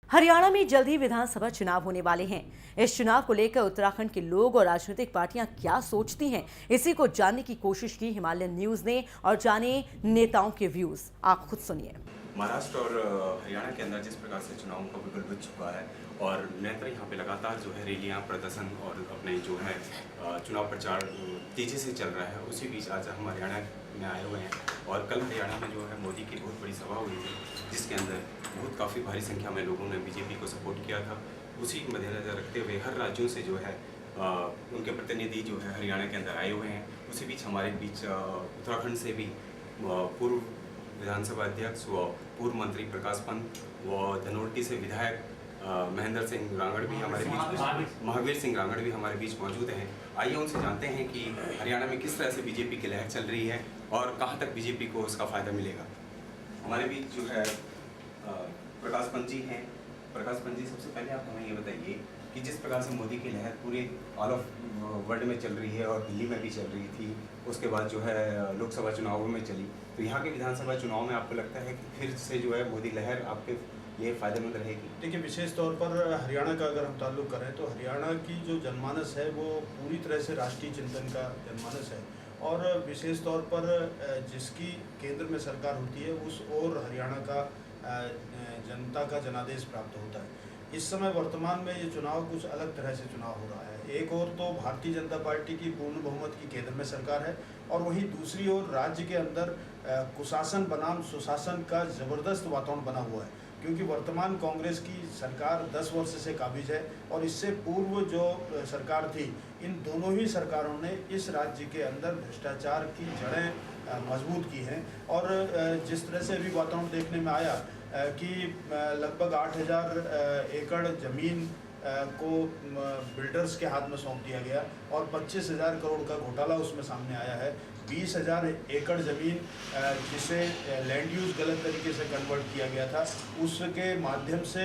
हरियाणा में जल्द ही विधानसभा चुनाव होने वाले हैं। इस चुनाव को लेकर उत्तराखंड के लोग और राजनीतिक पार्टियां क्या सोचती हैं, इसी को जानने की कोशिश की हिमालयन न्यूज ने और जाने नेताओं के व्यूज। आप खुद सुनिए। महाराष्ट्र और हरियाणा के अंदर जिस प्रकार से चुनावों का बिगुल बज चुका है और नेत्र यहाँ पे लगातार जो है रैलियाँ, प्रदर्शन और अपने जो है चुनाव प्रचार तेज़ी से चल रहा है, उसी बीच आज हम हरियाणा में आए हुए हैं और कल हरियाणा में जो है मोदी की बहुत बड़ी सभा हुई थी, जिसके अंदर काफ़ी भारी संख्या में लोगों ने बीजेपी को सपोर्ट किया था। उसी को मद्देनजर रखते हुए हर राज्यों से जो है उनके प्रतिनिधि जो है हरियाणा के अंदर आए हुए हैं। उसी बीच हमारे बीच उत्तराखंड से भी पूर्व विधानसभा अध्यक्ष व पूर्व मंत्री प्रकाश पंत व धनोल्टी से विधायक महेंद्र सिंह रांगड़ भी हमारे बीच, महावीर सिंह रांगड़ भी हमारे बीच मौजूद हैं। आइए उनसे जानते हैं कि हरियाणा में किस तरह से बीजेपी की लहर चल रही है और कहां तक बीजेपी को उसका फ़ायदा मिलेगा। हमारे बीच जो है प्रकाश पंत जी हैं। प्रकाश पंत जी, सबसे पहले आप हमें ये बताइए कि जिस प्रकार से मोदी की लहर पूरे ऑल ऑफ वर्ल्ड में चल रही है और दिल्ली में भी चल रही थी, उसके बाद जो है लोकसभा चुनावों में चली, तो यहाँ के विधानसभा चुनाव में आपको लगता है कि फिर से जो है मोदी लहर आपके ये फ़ायदेमंद रहेगी? देखिए, विशेष तौर पर हरियाणा का अगर हम ताल्लुक़ करें तो हरियाणा की जो जनमानस है वो पूरी तरह से राष्ट्रीय चिंतन का जनमानस है और विशेष तौर पर जिसकी केंद्र में सरकार होती है उस ओर हरियाणा का जनता का जनादेश प्राप्त होता है। इस समय वर्तमान में ये चुनाव कुछ अलग तरह से चुनाव हो रहा है। एक ओर तो भारतीय जनता पार्टी की पूर्ण बहुमत की केंद्र में सरकार है और वहीं दूसरी ओर राज्य के अंदर कुशासन बनाम सुशासन का ज़बरदस्त वातावरण बना हुआ है, क्योंकि वर्तमान कांग्रेस की सरकार 10 वर्ष से काबिज है और इससे पूर्व जो सरकार थी, इन दोनों ही सरकारों ने इस राज्य के अंदर भ्रष्टाचार की जड़ें मजबूत की हैं और जिस तरह से अभी वातावरण देखने में आया कि लगभग 8,000 एकड़ ज़मीन को बिल्डर्स के हाथ में सौंप दिया गया और 25,000 करोड़ का घोटाला उसमें सामने आया है। 20,000 एकड़ ज़मीन जिसे लैंड यूज़ गलत तरीके से कन्वर्ट किया गया था, उसके माध्यम से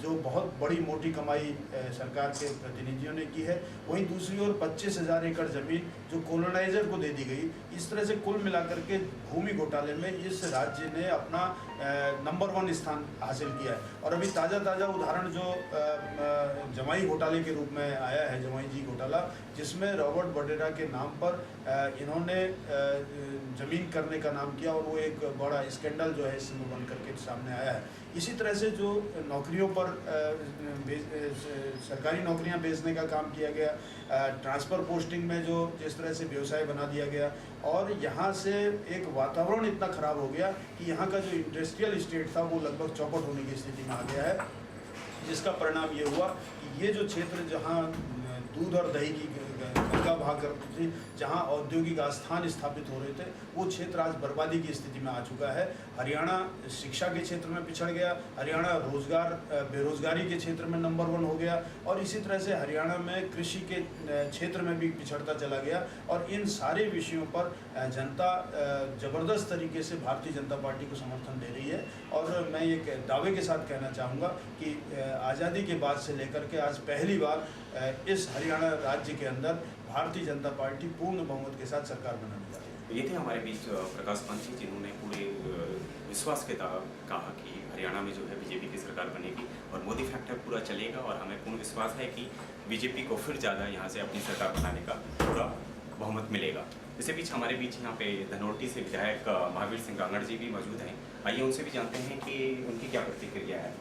जो बहुत बड़ी मोटी कमाई सरकार के प्रतिनिधियों ने की है। वहीं दूसरी ओर 25,000 एकड़ ज़मीन जो कॉलोनाइज़र को दे दी गई। इस तरह से कुल मिलाकर के भूमि घोटाले में इस राज्य ने अपना नंबर 1 स्थान हासिल किया है। और अभी ताज़ा उदाहरण जो जमाई घोटाले के रूप में आया है, जमाई जी घोटाला, जिसमें रॉबर्ट वड्रा के नाम पर इन्होंने ज़मीन करने का नाम किया और वो एक बड़ा स्कैंडल जो है इसमें बन करके सामने आया है। इसी तरह से जो नौकरियों पर सरकारी नौकरियां बेचने का काम किया गया, ट्रांसफ़र पोस्टिंग में जो जिस तरह से व्यवसाय बना दिया गया और यहाँ से एक वातावरण इतना ख़राब हो गया कि यहाँ का जो इंडस्ट्रियल स्टेट था वो लगभग चौपट होने की स्थिति में आ गया है, जिसका परिणाम ये हुआ कि ये जो क्षेत्र जहाँ दूध और दही की गंगा बहा करती थी, जहाँ औद्योगिक आस्थान स्थापित हो रहे थे, वो क्षेत्र आज बर्बादी की स्थिति में आ चुका है। हरियाणा शिक्षा के क्षेत्र में पिछड़ गया, हरियाणा बेरोजगारी के क्षेत्र में नंबर 1 हो गया और इसी तरह से हरियाणा में कृषि के क्षेत्र में भी पिछड़ता चला गया। और इन सारे विषयों पर जनता ज़बरदस्त तरीके से भारतीय जनता पार्टी को समर्थन दे रही है। और मैं ये दावे के साथ कहना चाहूँगा कि आज़ादी के बाद से लेकर के आज पहली बार इस हरियाणा राज्य के अंदर भारतीय जनता पार्टी पूर्ण बहुमत के साथ सरकार बनाने जा रही है। ये थे हमारे बीच प्रकाश पंत जी, जिन्होंने पूरे विश्वास के साथ कहा कि हरियाणा में जो है बीजेपी की सरकार बनेगी और मोदी फैक्टर पूरा चलेगा और हमें पूर्ण विश्वास है कि बीजेपी को फिर ज़्यादा यहाँ से अपनी सरकार बनाने का पूरा बहुमत मिलेगा। इसी बीच हमारे बीच यहाँ पे धनोल्टी से विधायक महावीर सिंह रांगड़ जी भी मौजूद हैं। आइए उनसे भी जानते हैं कि उनकी क्या प्रतिक्रिया है।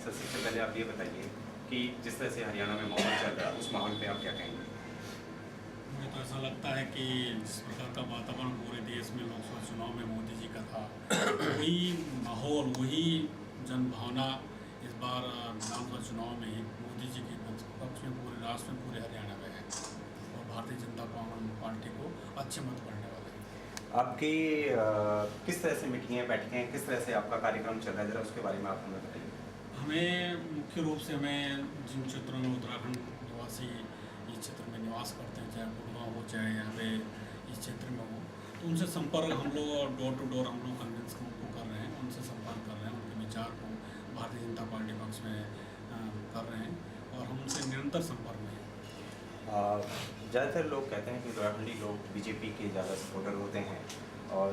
सबसे पहले आप ये बताइए कि जिस तरह से हरियाणा में माहौल चल रहा है, उस माहौल पे आप क्या कहेंगे? मुझे तो ऐसा लगता है कि जिस प्रकार का वातावरण पूरे देश में लोकसभा चुनाव में मोदी जी का था, वही माहौल, वही जनभावना इस बार विधानसभा चुनाव में मोदी जी के पक्ष में पूरे राष्ट्र में, पूरे हरियाणा में है और भारतीय जनता पार्टी को अच्छे मत पड़ने वाले हैं। आपकी किस तरह से मीटिंगें बैठकें हैं, किस तरह से आपका कार्यक्रम चल रहा है, जरा उसके बारे में आप हमें बताइए। हमें मुख्य रूप से हमें जिन क्षेत्रों में उत्तराखंड निवासी इस क्षेत्र में निवास करते हैं, चाहे गुड़गांव हो चाहे यहाँ पे इस क्षेत्र में हो, तो उनसे संपर्क हम लोग डोर टू डोर हम लोग कन्विंस को कर रहे हैं, उनसे संपर्क कर रहे हैं, उनके विचार को भारतीय जनता पार्टी पक्ष में कर रहे हैं और हम उनसे निरंतर संपर्क में हैं। ज़्यादातर लोग कहते हैं कि उत्तराखंडी लोग बीजेपी के ज़्यादा सपोर्टर होते हैं और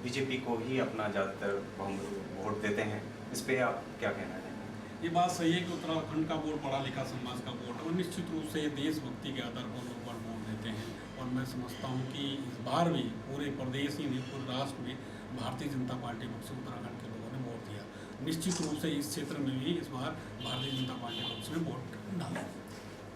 बीजेपी को ही अपना ज़्यादातर वोट देते हैं। इस पर आप क्या कहना चाहेंगे? ये बात सही है कि उत्तराखंड का बोर्ड पढ़ा लिखा समाज का बोर्ड है और निश्चित रूप से देशभक्ति के आधार पर लोग वोट देते हैं। और मैं समझता हूँ कि इस बार भी पूरे प्रदेश ही नहीं पूरे राष्ट्र में भारतीय जनता पार्टी पक्ष से उत्तराखंड के लोगों ने वोट दिया। निश्चित रूप से इस क्षेत्र में भी इस बार भारतीय जनता पार्टी पक्ष ने वोट डाला।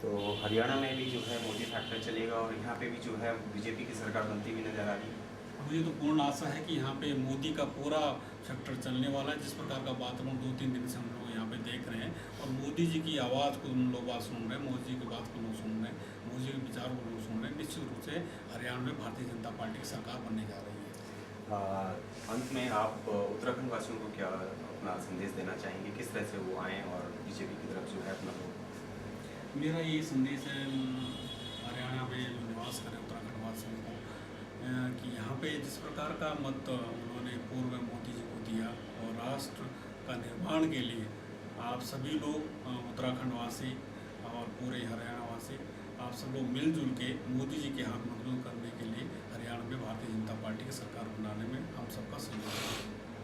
तो हरियाणा में भी जो है मोदी फैक्टर चलेगा और यहाँ पे भी जो है बीजेपी की सरकार बनती हुई नजर आ रही है। मुझे तो पूर्ण आशा है कि यहाँ पे मोदी का पूरा सेक्टर चलने वाला है। जिस प्रकार का वातावरण 2-3 दिन से हम लोग यहाँ पे देख रहे हैं और मोदी जी की आवाज़ को हम लोग बात सुन रहे हैं, मोदी जी की बात को लोग सुन रहे हैं, मोदी जी के विचार को लोग सुन रहे हैं। निश्चित रूप से हरियाणा में भारतीय जनता पार्टी की सरकार बनने जा रही है। अंत में आप उत्तराखंड वासियों को क्या अपना संदेश देना चाहेंगे, किस तरह से वो आएँ और बीजेपी की तरफ जो है अपना मेरा ये संदेश है हरियाणा में जो निवास करें उत्तराखंड वासियों को कि यहाँ पे जिस प्रकार का मत उन्होंने पूर्व में मोदी जी को दिया और राष्ट्र का निर्माण के लिए आप सभी लोग उत्तराखंड वासी और पूरे हरियाणा वासी आप सब लोग मिलजुल के मोदी जी के हाथ मजबूत करने के लिए हरियाणा में भारतीय जनता पार्टी की सरकार बनाने में हम सबका सहयोग है।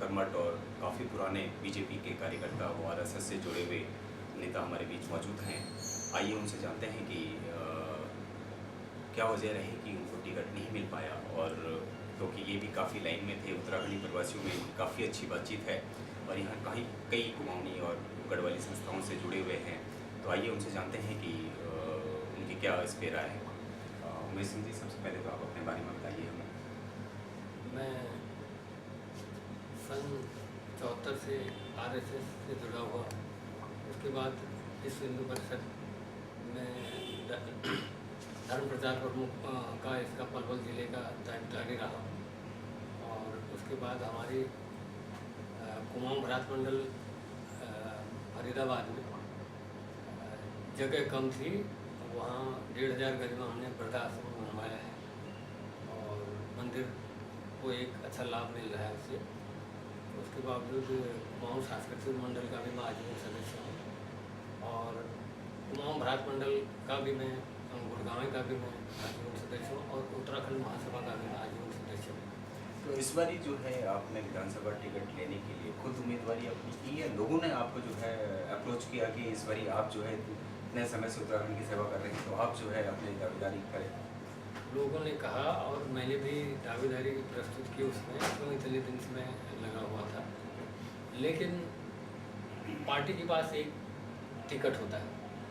कर्मठ और काफ़ी पुराने बीजेपी के कार्यकर्ता वो आरएसएस से जुड़े हुए नेता हमारे बीच मौजूद हैं। आइए उनसे जानते हैं कि क्या वजह रही कि उनको टिकट नहीं मिल पाया और क्योंकि ये भी काफ़ी लाइन में थे। उत्तराखंडी प्रवासियों में काफ़ी अच्छी बातचीत है और यहाँ कई कुमाऊनी और गढ़वाली संस्थाओं से जुड़े हुए हैं। तो आइए उनसे जानते हैं कि उनकी क्या इस पे राय है। उमेश सिंह जी, सबसे पहले तो आप अपने बारे में बताइए हमें। मैं सन 74 से आरएसएस से जुड़ा हुआ, उसके बाद विश्व हिंदू परिषद में धर्म प्रचार प्रमुख का इसका पलवल जिले का दायित्वधारी रहा और उसके बाद हमारी कुमाऊं भ्रात मंडल फरीदाबाद में जगह कम थी, वहाँ 1500 गज में हमने वृद्धाश्रम बनवाया है और मंदिर को एक अच्छा लाभ मिल रहा है उससे। उसके बावजूद कुमाऊं सांस्कृतिक मंडल का भी मैं आजीवन सदस्य हूँ और कुमाऊं भ्रात मंडल का भी मैं गुड़गांव का भी मैं आजीवन सदस्य हूँ और उत्तराखंड महासभा का भी मैं आजीवन सदस्य हूँ। तो इस बारी जो है आपने विधानसभा टिकट लेने के लिए खुद उम्मीदवारी अपनी की है, लोगों ने आपको जो है अप्रोच किया कि इस बारी आप जो है इतने समय से उत्तराखंड की सेवा कर रहे हैं तो आप जो है अपनी दावेदारी करें? लोगों ने कहा और मैंने भी दावेदारी प्रस्तुत की उसमें, तो इतने दिन से मैं लगा हुआ था। लेकिन पार्टी के पास एक टिकट होता है,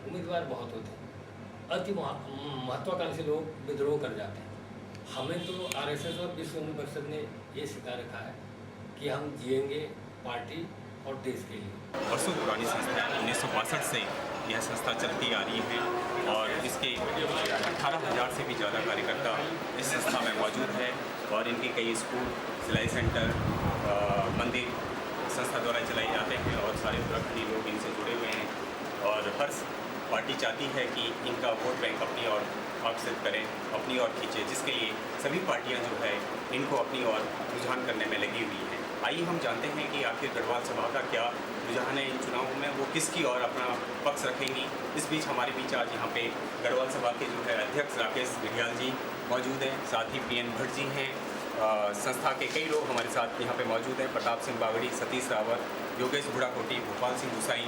उम्मीदवार बहुत होते हैं, अति महत्वाकांक्षी लोग विद्रोह कर जाते हैं। हमें तो आरएसएस और विश्व हिंदू परिषद ने ये सिखा रखा है कि हम जिएंगे पार्टी और देश के लिए। वर्षों पुरानी संस्था है, 1962 से यह संस्था चलती आ रही है और इसके 18,000 से भी ज़्यादा कार्यकर्ता इस संस्था में मौजूद है और इनके कई स्कूल, सिलाई सेंटर, मंदिर संस्था द्वारा चलाए जाते हैं और सारे उत्तराखंडी लोग इनसे जुड़े हुए हैं और हर पार्टी चाहती है कि इनका वोट बैंक अपनी ओर आकर्षित करें, अपनी ओर खींचे, जिसके लिए सभी पार्टियां जो है इनको अपनी ओर रुझान करने में लगी हुई हैं। आइए हम जानते हैं कि आखिर गढ़वाल सभा का क्या रुझान है इन चुनावों में, वो किसकी ओर अपना पक्ष रखेंगी। इस बीच हमारे बीच आज यहाँ पे गढ़वाल सभा के जो है अध्यक्ष राकेश घड़ियाल जी मौजूद हैं, साथ ही PN भट्ट जी हैं, संस्था के कई लोग हमारे साथ यहाँ पे मौजूद हैं, प्रताप सिंह बागड़ी, सतीश रावत, योगेश बुढ़ाकोटी, भोपाल सिंह गुसाई,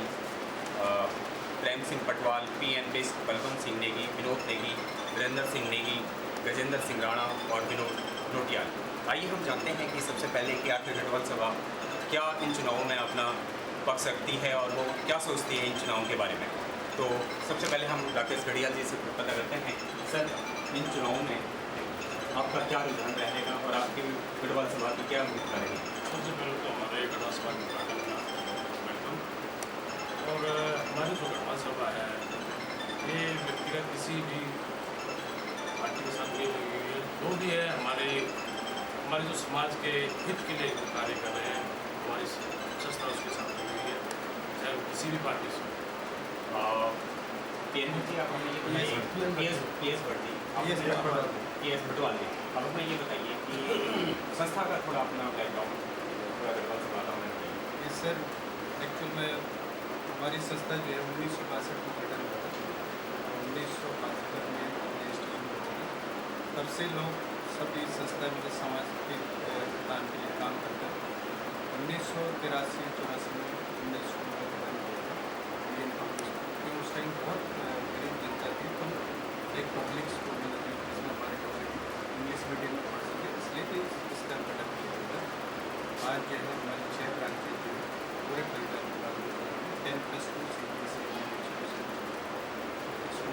प्रेम सिंह पटवाल, PN बिस्ट, बलवंत सिंह नेगी, विनोद नेगी, वीरेंद्र सिंह नेगी, गजेंद्र सिंह राणा और विनोद नोटियाल। आइए हम जानते हैं कि सबसे पहले कि आखिर गढ़वाल सभा क्या इन चुनावों में अपना पक्ष रखती है और वो क्या सोचती है इन चुनावों के बारे में। तो सबसे पहले हम राकेश घड़ियाल जी से पता करते हैं, सर इन चुनावों में आपका क्या रुझान रहेगा और आपकी गढ़वाल सभा की क्या भूमिका रहेगी? सबसे पहले तो हमारे गढ़वाल सभा के उद्घाटन का वेलकम। और हमारी जो गढ़वाल सभा है ये व्यक्तिगत किसी भी पार्टी के साथ नहीं लगी हुई है, जो भी है हमारे जो समाज के हित के लिए कार्य कर रहे हैं, हमारी संस्था उसके साथ लगी हुई है, चाहे वो किसी भी पार्टी से। PN जी, आप हमें ये बताइए, PS भटवाल जी, अब हमें ये बताइए कि संस्था का थोड़ा अपना बैकग्राउंड थोड़ा गढ़वाल सभा का हमें बताइए। ये सर एक्चुअल में हमारी संस्था जो है 1962 में गठन हुआ था, 1975 में तब से लोग सभी संस्था में समाज के काम के लिए काम करते हैं। 1983-84 में 1990 में पब्लिक स्कूल में जिसमें हमारे बच्चे इंग्लिश मीडियम में पढ़ सके, इसलिए कि इसका कंडक्ट किया जाता है। आज जो है हमारी 6 ब्रांचेज जो है पूरे परिवार लागू कर रहे हैं, 10+2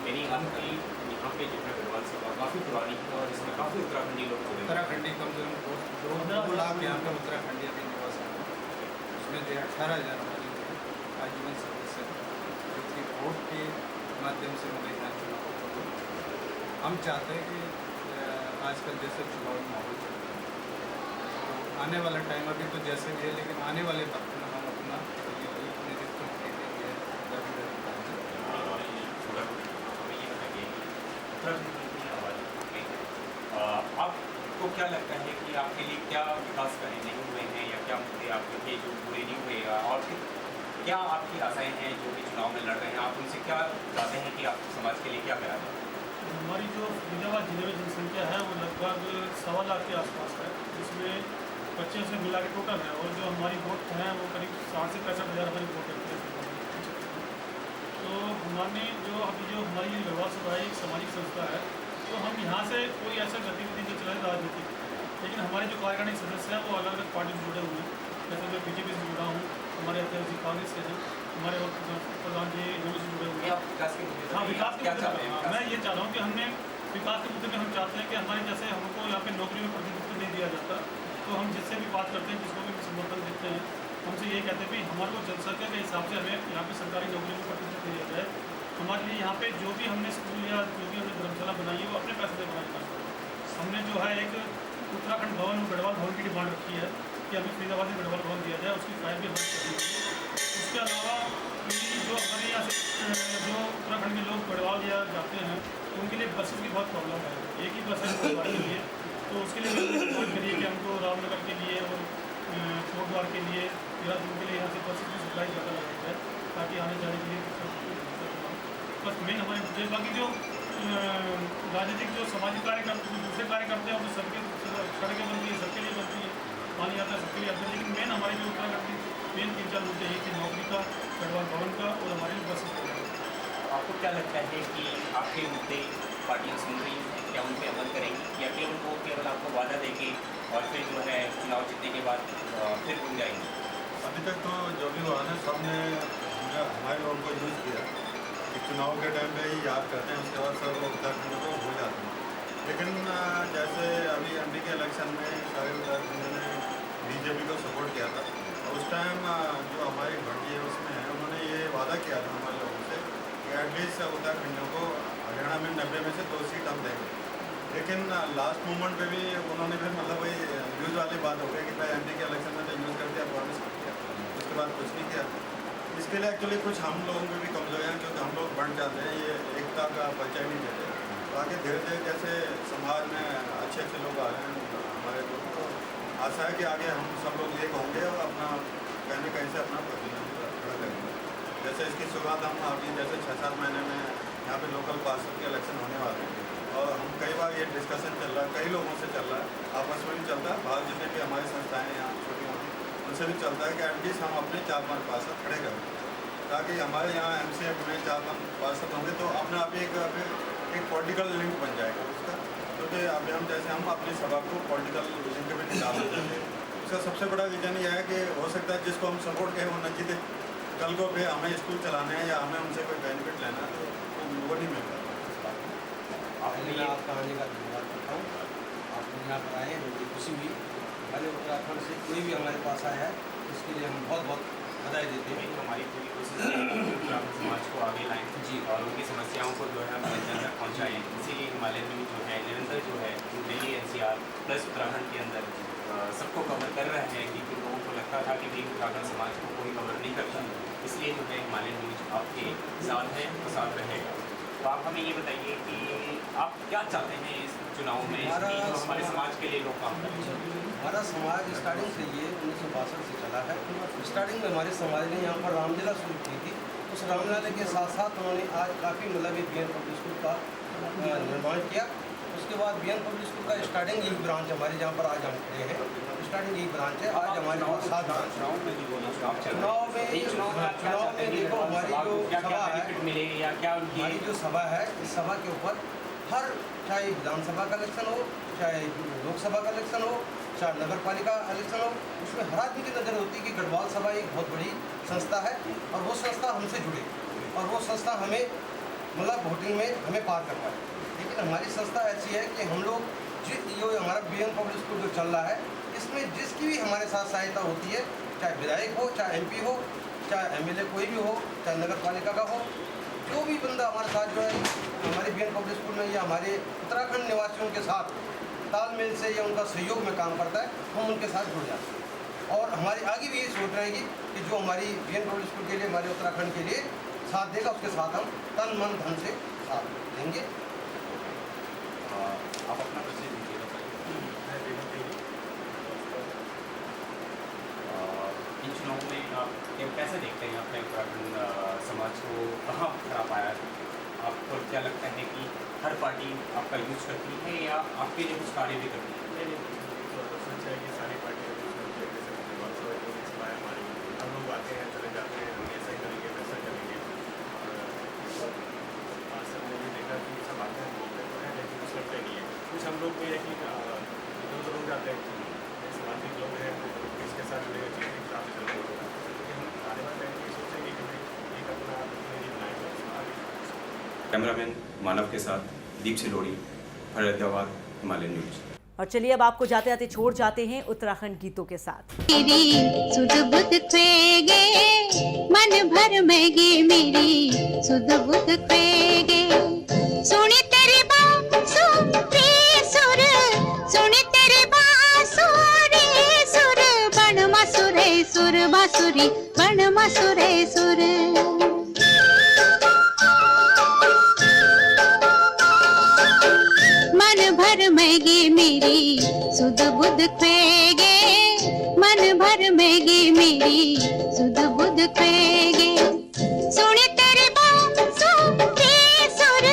यानी आपकी यहाँ पे जो है गढ़वाल सभा काफ़ी पुरानी है और इसमें काफ़ी उत्तराखंडी लोग जुड़े हैं। उत्तराखंडी कम से कम 2 लाख यहाँ पे उत्तराखंडी अभी निवास है। उसमें जो है 18,000 हमारी जो है आजीवन सदस्य जो कि वोट के माध्यम से मवेदान चुनाव को हम चाहते हैं कि आजकल जैसे चुनावी माहौल चल रहा है, तो आने वाला टाइम अभी तो जैसे भी है, लेकिन आने वाले वक्त में हम अपना नेतृत्व के लिए आपको क्या लगता है कि आपके लिए क्या विकास कार्य नहीं हुए हैं या क्या मुद्दे आपके थे जो पूरे नहीं हुए, और फिर क्या आपकी आशाएं हैं जो भी चुनाव में लड़ रहे हैं, आप उनसे क्या चाहते हैं कि आप समाज के लिए क्या करा जाए? हमारी जो फरीदाबाद जिले में जनसंख्या है वो लगभग 1.25 लाख के आसपास है, जिसमें बच्चे से मिला के टोटल है, और जो हमारी वोट हैं वो करीब 60 से 65 हज़ार हमारी वोट है। तो हमारे जो अभी जो हमारी गढ़वाल सभा एक सामाजिक संस्था है, तो हम यहाँ से कोई ऐसा गतिविधि जो चलाए राजनीतिक, लेकिन हमारे जो कार्यकारिणी सदस्य हैं वो अलग अलग पार्टी से जुड़े हुए हैं। जैसे मैं बीजेपी से जुड़ा हूँ, हमारे अध्यक्ष जी कांग्रेस से हैं, हमारे प्रधान जी दोनों से जुड़े हुए हैं। हाँ, विकास के मुद्दे में मैं ये चाह रहा हूँ कि हमने विकास के मुद्दे में हम चाहते हैं कि हमारे जैसे हमको यहाँ पे नौकरी में प्रतिनिधित्व नहीं दिया जाता, तो हम जिससे भी बात करते हैं, जिसको भी समर्थन देते हैं, हमसे ये कहते हैं कि हमारे को जनसंख्या के हिसाब से हमें यहाँ पे सरकारी नौकरी में प्रतिनिधित्व दिया जाए। हमारे लिए यहाँ पे जो भी हमने स्कूल या जो भी हमने धर्मशाला बनाई है वो अपने पैसे से बनाई है। हमने जो है एक उत्तराखंड भवन और गढ़वाल भवन की डिमांड रखी है कि हमें फरीदाबाद में गढ़वाल भवन दिया जाए, उसकी फाइल भी हमें करनी है। उसके अलावा जो हमारे यहाँ से जो उत्तराखंड के लोग गढ़वाल या जाते हैं तो उनके लिए बसेस की बहुत प्रॉब्लम है। एक ही बस है गढ़वाल के लिए, तो उसके लिए डिमांड करिए कि हमको रामनगर के लिए और कोटद्वार के लिए देहरादून के लिए यहाँ से बसेस की सप्लाई ज़्यादा लगाई जाए, ताकि आने जाने के लिए बस मेन हमारे मुद्दे। बाकी जो राजनीतिक जो सामाजिक कार्य करते हैं, दूसरे कार्य करते हैं, वो सबके सड़कें बनती है, सबके लिए बनती है, पानी आता है सबके लिए आता है, लेकिन मेन हमारी जो उत्तराखंड की मेन 3-4 मुद्दे हैं कि नौकरी का, गढ़वाल भवन का और हमारे बस का। आपको क्या लगता है कि आपके मुद्दे पार्टियाँ सुन रही हैं, क्या उन पर अमल करेंगी, या फिर उनको केवल आपको वादा देंगे और फिर जो है चुनाव जीतने के बाद फिर भूल जाएंगे? अभी तक तो जो भी हुआ ना, सबने हमारे लोगों को यूज़ किया कि चुनाव के टाइम पे ही याद करते हैं, उसके बाद सब लोग उत्तराखंड को भूल जाते हैं। लेकिन जैसे अभी एमपी के इलेक्शन में सारे उत्तराखंड ने बीजेपी को सपोर्ट किया था, उस टाइम जो हमारी भर्ती है उसमें है, उन्होंने ये वादा किया था हमारे लोगों से कि एटलीस्ट उत्तराखंडियों को हरियाणा में 90 में से 2 सीट हम देंगे। लेकिन लास्ट मोमेंट पे भी उन्होंने फिर मतलब वही न्यूज़ वाली बात हो गई कि भाई एमपी के इलेक्शन में तो यूज़ कर दिया, प्रॉमिस कर दिया, उसके बाद कुछ नहीं किया। इसके लिए एक्चुअली कुछ हम लोगों में भी कमजोरियाँ हैं, क्योंकि हम लोग बढ़ जाते हैं, ये एकता का परिचय नहीं देते। तो आगे धीरे धीरे जैसे समाज में अच्छे अच्छे लोग आ रहे हैं हमारे लोग, तो आशा है कि आगे हम सब लोग एक होंगे और अपना कहीं न कहीं से अपना प्रतिनिधित्व खड़ा करेंगे। जैसे इसकी शुरुआत हम अभी जैसे 6-7 महीने में यहाँ पे लोकल पार्षद के इलेक्शन होने वाले हैं, और हम कई बार ये डिस्कशन चल रहा है, कई लोगों से चल रहा है, आपस में भी चलता है, बाहर जितने भी हमारी संस्थाएँ यहाँ छोटी मोटी उनसे भी चलता है कि एटलीस्ट हम अपने 4-5 पार्षद खड़े करें, ताकि हमारे यहाँ MCF में 4-5 पार्षद होंगे तो अपने आप एक पॉलिटिकल लिंक बन जाएगा उसका। क्योंकि अभी हम जैसे हम अपनी सभा को पॉलिटिकल लिंक में निकालना चाहते हैं, उसका सबसे बड़ा रीज़न यह है कि हो सकता है जिसको हम सपोर्ट करें वो न जीते, कल को फिर हमें स्कूल चलाने हैं या हमें उनसे कोई बेनिफिट लेना है तो वो नहीं मिल रहा। मैं आपका आने का धन्यवाद करता हूँ। आप यहाँ पर आए, मुझे खुशी हुई। हमारे उत्तराखंड से कोई भी हमारे पास आया है इसके लिए हम बहुत बहुत बधाई देते हैं। हमारी पूरी कोशिश है कि उत्तराखंड समाज को आगे लाएं जी, और उनकी समस्याओं को जो है हम जन तक पहुँचाएँ। इसीलिए हिमालयन न्यूज़ जो है निरंतर जो है दिल्ली NCR प्लस उत्तराखंड के अंदर सबको कवर कर रहे हैं, क्योंकि लोगों को लगता था कि भाई उत्तराखंड समाज को कोई कवर नहीं करता, इसलिए जो है हिमालयन न्यूज़ आपके साथ है और साथ रहेगा। तो आप हमें ये बताइए कि आप क्या चाहते हैं इस चुनाव में कि जो हमारे समाज के लिए लोग काम करें? हमारा समाज स्टार्टिंग से ये 1962 से चला है। स्टार्टिंग में हमारे समाज ने यहाँ पर रामलीला शुरू की थी। उस रामलीला के साथ साथ उन्होंने आज काफ़ी मतलब BN पब्लिक स्कूल का निर्माण किया। उसके बाद BN पब्लिक स्कूल का स्टार्टिंग यही ब्रांच हमारे जहाँ पर आज हम खड़े हैं, स्टार्टिंग यही ब्रांच है। आज हमारे पास 7 ब्रांच। चुनाव में देखो हमारी जो सभा है, मिले या क्या उनकी हमारी जो सभा है, इस सभा के ऊपर हर, चाहे विधानसभा का इलेक्शन हो, चाहे लोकसभा का इलेक्शन हो, चाहे नगर पालिका इलेक्शन हो, उसमें हर आदमी की नज़र होती है कि गढ़वाल सभा एक बहुत बड़ी संस्था है और वो संस्था हमसे जुड़े और वो संस्था हमें मतलब वोटिंग में हमें पार कर पाए। लेकिन हमारी संस्था ऐसी है कि हम लोग जो हमारा BN पब्लिक स्कूल जो चल रहा है, इसमें जिसकी भी हमारे साथ सहायता होती है, चाहे विधायक हो, चाहे MP हो, चाहे MLA कोई भी हो, चाहे नगर पालिका का हो, जो भी बंदा हमारे साथ जो है हमारे BN पब्लिक स्कूल में या हमारे उत्तराखंड निवासियों के साथ तालमेल से या उनका सहयोग में काम करता है, हम उनके साथ जुड़ जाते हैं। और हमारी आगे भी ये सोच रहेगी कि जो हमारी BN पब्लिक स्कूल के लिए, हमारे उत्तराखंड के लिए साथ देगा, उसके साथ हम तन मन धन से साथ देंगे। आप अपना परिचय दीजिएगा सर। इन चुनावों में आप कैसे देखते हैं अपने उत्तराखंड समाज को, कहाँ खड़ा पाया? आपको क्या लगता है कि हर पार्टी आपका यूज करती है या आपके लिए कुछ कार्य भी करती है? नहीं, तो सच है कि सारी पार्टियाँ हमारी, हम लोग आते हैं चले जाते हैं, हम ऐसा ही करेंगे वैसा करेंगे। और आज सब ने भी देखा कि सब आते हैं बोलते तो हैं, लेकिन कुछ करते नहीं है। कुछ हम लोग भी है कि इधर उधर हो जाते हैं, सामाजिक लोग हैं इसके साथ जुड़े चीज़ के साथ चलते हैं। हम आने वाले टाइम में सोचेंगे कि भाई एक अपना प्रतिनिधि बनाएंगे उसमें आगे। कैमरामैन मानव के साथ दीप सिलोड़ी, फरीदाबाद, हिमालय न्यूज़। और चलिए अब आपको जाते जाते छोड़ जाते हैं उत्तराखंड गीतों के साथ। मेरी सुध बुध खेगे मन भर मैगे, मेरी सुध बुध खेगे। सुनी तेरी बांसुरी सुर, सुनी तेरी बांसुरी सुर, बन मसुरे सुर बांसुरी, बन मसुरे सुर। मन भर मैगे मेरी सुध बुध खेगे, मन भर मैगे मेरी सुध बुध खेगे। सुनी तेरी बांसुरी सुर,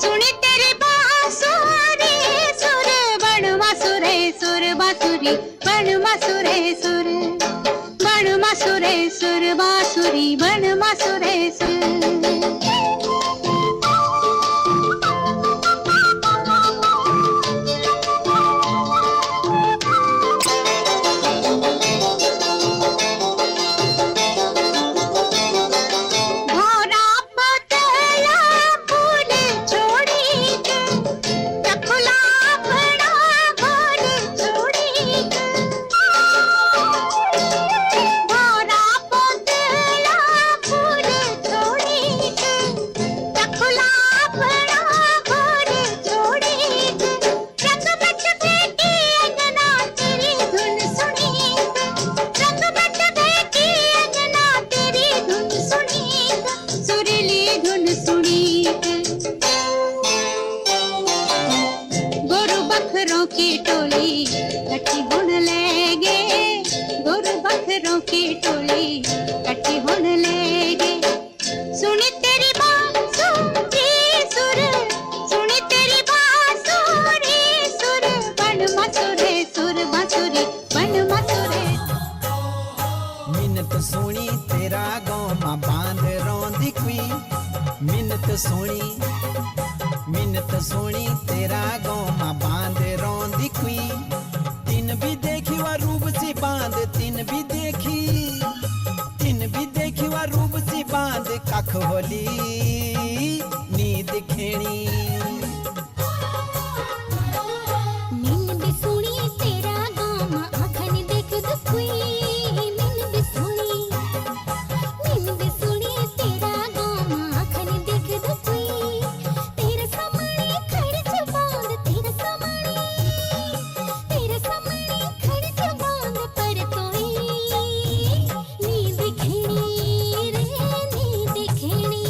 सुनी तेरी बांसुरी सुर, बन मसुरे सुर बांसुरी, बन मसुरे सुर, बन मसुरे सुर बांसुरी, बन मसुरे सुर। की टोली कट्ठी हुन लेगे, गुर बखरों की टोली कट्ठी हुन लेगे। सुनी तेरी बांसुरी सुर, सुनी तेरी बांसुरी सुर, बन मसुरे सुर बांसुरी, बन मसुरे। मिन्नत सोनी तेरा गाँव मां बांध रौंदी कुई, मिन्नत सोनी, मिन्नत सोनी तेरा गाँव मां बांध रौंदी कुई। तीन भी देखी वा रूप सी बांध, तीन भी देखी, तीन भी देखी वा रूप सी बांध, कख होली नींद खेणी। नींद भी सुनी तेरा गाँव मां आँखन देख दुखुई, नींद भी सुनी, नींद भी सुनी तेरा गाँव मां आँखन देख दुखुई। तेरे सामने खड़ी च बांध, तेरे सामने, तेरे सामने खड़ी च बांध, पर कोई नींद खेणी रे, नींद खेणी।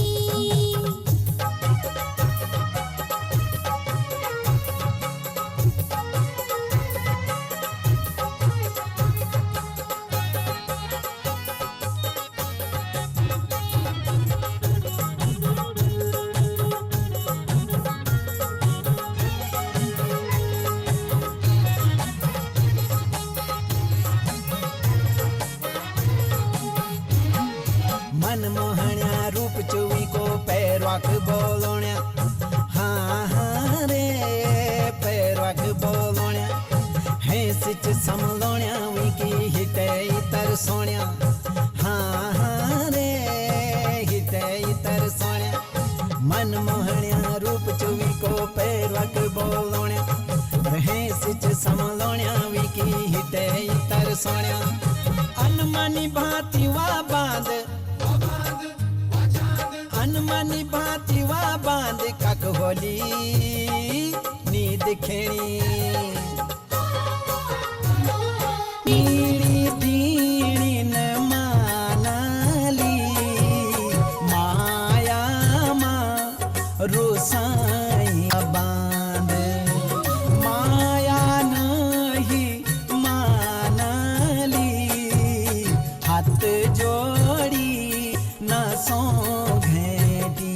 मनमोहण्या रूप चुवी को पैरवाक बोलोण्या, हाँ हाँ मनमोहण्या रूप चुवी को पैरवक बोलोण्या रहे सिच समलोण्या विकी हिते इतर सोण्या अनमनी भांति वा बांध अनमनी भांति वा बांध कक होली नींद खेणी पीड़ी पीड़ी न मानाली माया मा रोसाई बांध माया नहीं मानाली हाथ जोड़ी न सो भेटी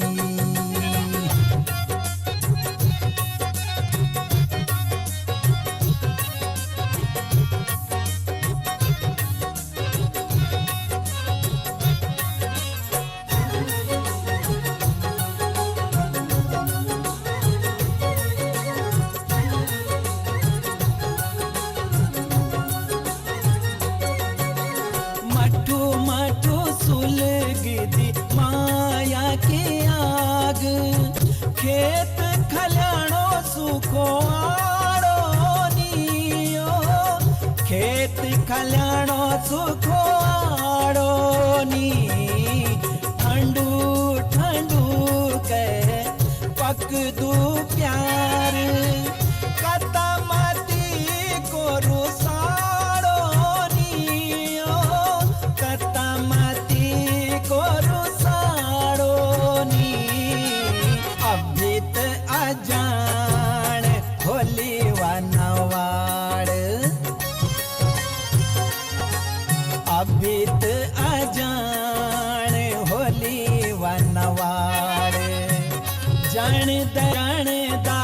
मठू मठू सुलगदी माया के आग खेत खलियाणो सुखो आड़ो नियो खेत खलियाणो सुखो आड़ो नी ठंडू ठंडू के पक दू प्यार कता माती को रुसाड़ो नियो कता माती को रुसाड़ो नी अभित अजान होली वनवाड़ अभित अजान होली वनवाड़ जान दा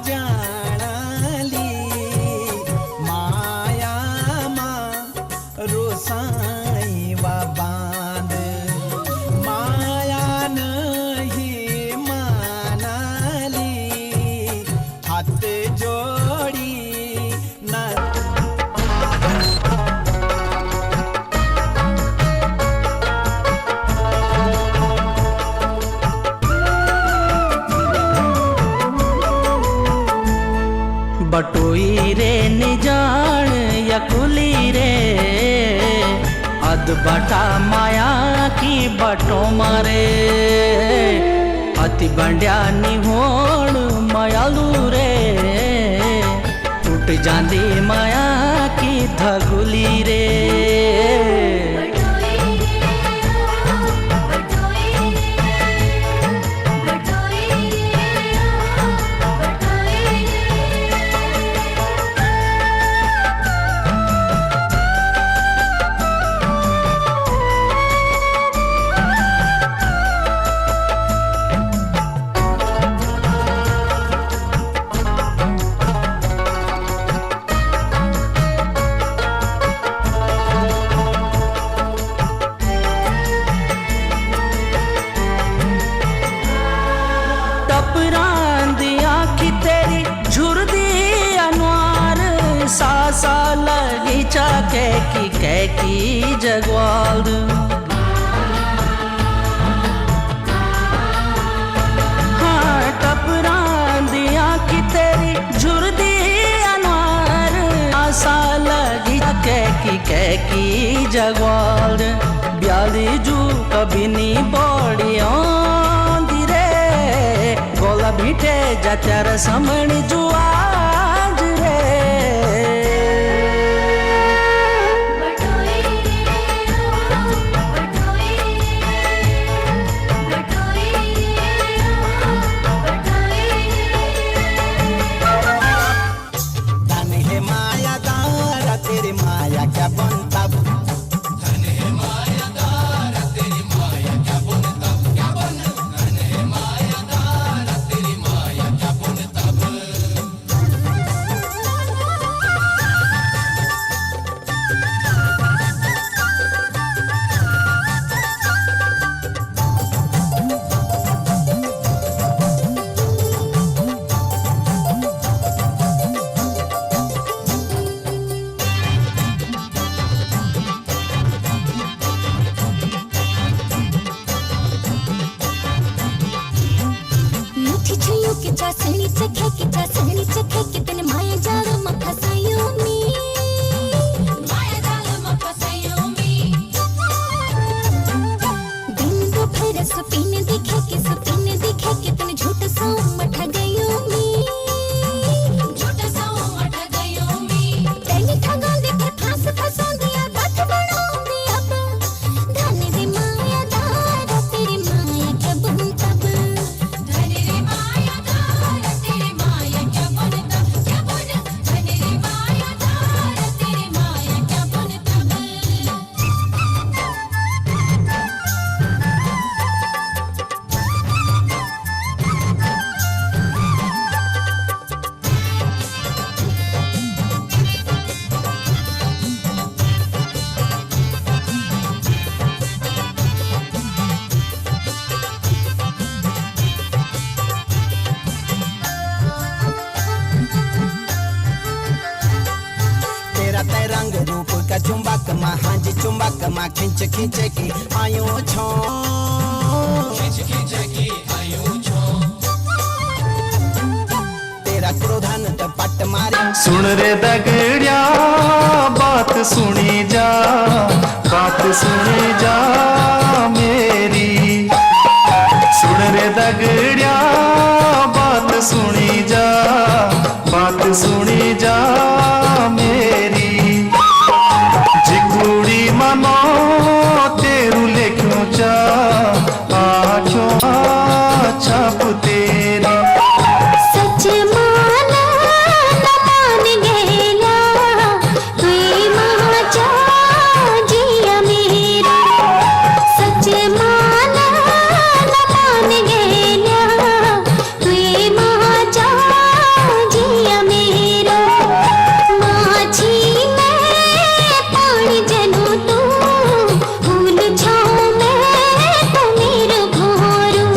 जानाली माया मा रोसाई वा बांध माया नहीं मानाली हाथ जोड़ी न बटोई रे निजान या कुली रे अद बटा माया की बटो मारे अति बंड्या निहोण मायालू रे टूट जांदी माया की धगुली रे सा लगीचा कैकी जगवाल हाँ टपरान दिया की तेरी झुरदी अनवार आसा लगीचा कैकी जगवाल ब्याली जू कभी नी बॉडियों धीरे गोला भीटे जाचार समणी जुआ छिछियो के चासनी चखे के तन माया जाल मखसायो में दिन दोपहर सुपीन दिखे के तन झूठ सो मठ गयो में तैनी ठगा देखे फांस फसो दिया बात बनो दिया धन रे माया दार तेरी माया क्या बन तब धन रे माया दार तेरी माया क्या बन तब धन रे माया दार तेरी माया क्या बन तब तेरा ते रंग रूप का चुंबक माँ हंज चुंबक माँ खिंच खिंच के आयो छो तेरा क्रोधन तो पट मारे सुन रे दगड़िया बात सुनी जा मेरी सुन रे दगड़िया बात सुनी जा मेरी जिकुड़ी मनो तेरू लेख्यो चा आख्यो छाप तेरी सच माना न मान गेला तुई महाजा जिया मेरा सच माना न मान गेला तुई महाजा जिया मेरा माछी में पानी जनु तू फूल छाओ में तो मेरे घोरू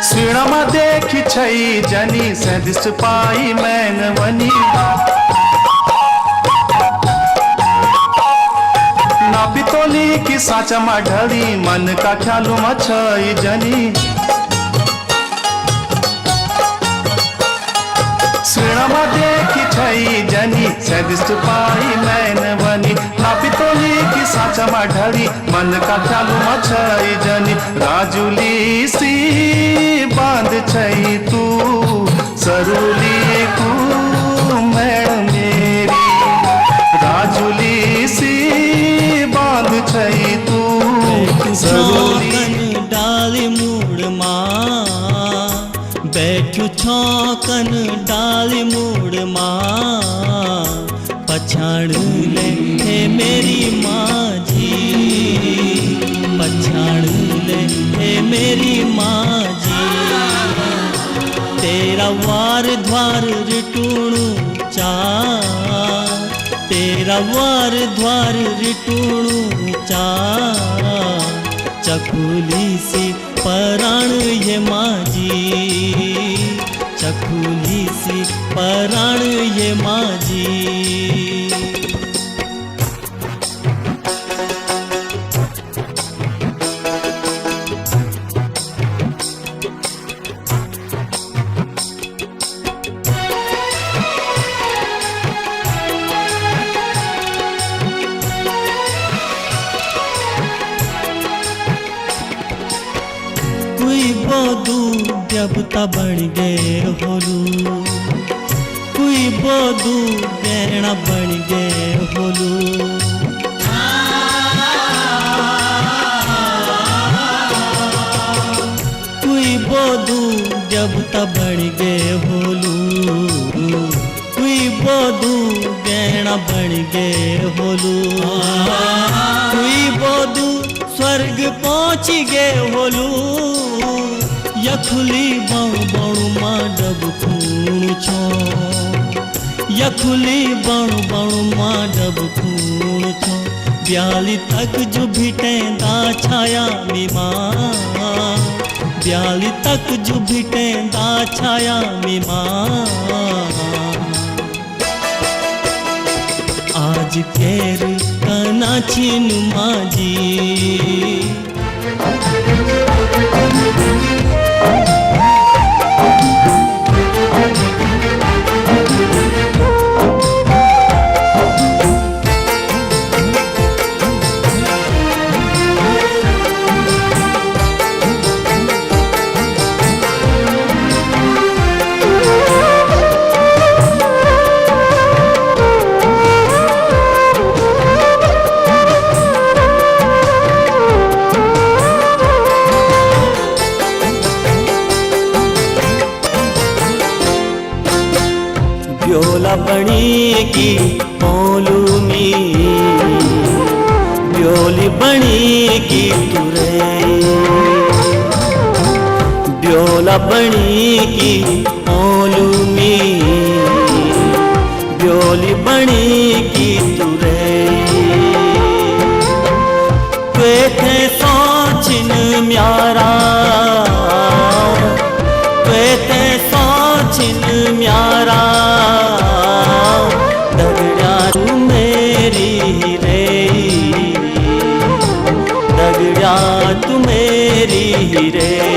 सीणमा देखी छई जनी सदिस पाई मैन वनी ना पितोली की साचा मा ढड़ी मन का ख्यालू मा छई जनी सीणमा देखी छई जनी सदिस पाई मैन वनी ना पितोली की साचा मा ढड़ी मन का ख्यालू मा छई जनी राजुली सी बांध छई तू सरुली को मैण मेरी राजुली सी बांध छई तू सरुली डाली मूड़ माँ बैठू छौकन डाली मूड़ माँ पछाड़ ले हे मेरी माँ जी पछाड़ ले हे मेरी माँ जी तेरा वार द्वार रिटूणू चा तेरा वार द्वार रिटूणू चा चकुली सी पराण ये माजी चकुली सी पराण ये माजी कोई बोदू देवता बन गए होलू कोई बोदू गहना बन गए होलू कोई बोदू देवता बन गए होलू कोई बोदू गहना बन गए होलू कोई बोदू स्वर्ग पहुँच गए होलू यखुली बणु बणु माँ डब खून छो यखुली बणु बणु माँ डब खून ब्याली तक जो भिटेंदा छाया मीमा, ब्याली तक जो भिटेंदा छाया मीमा। आज केर कना छिन माजी, ब्योला बणी की पोलूमी, ब्योली बणी की तुरे, ब्योला बणी की पोलूमी, ब्योली बणी की तुरे। वे थे सोचिन म्यारा, वे थे सोचिन म्यारा, दगड़ा तू मेरी रे, दगड़ा तू मेरी रे।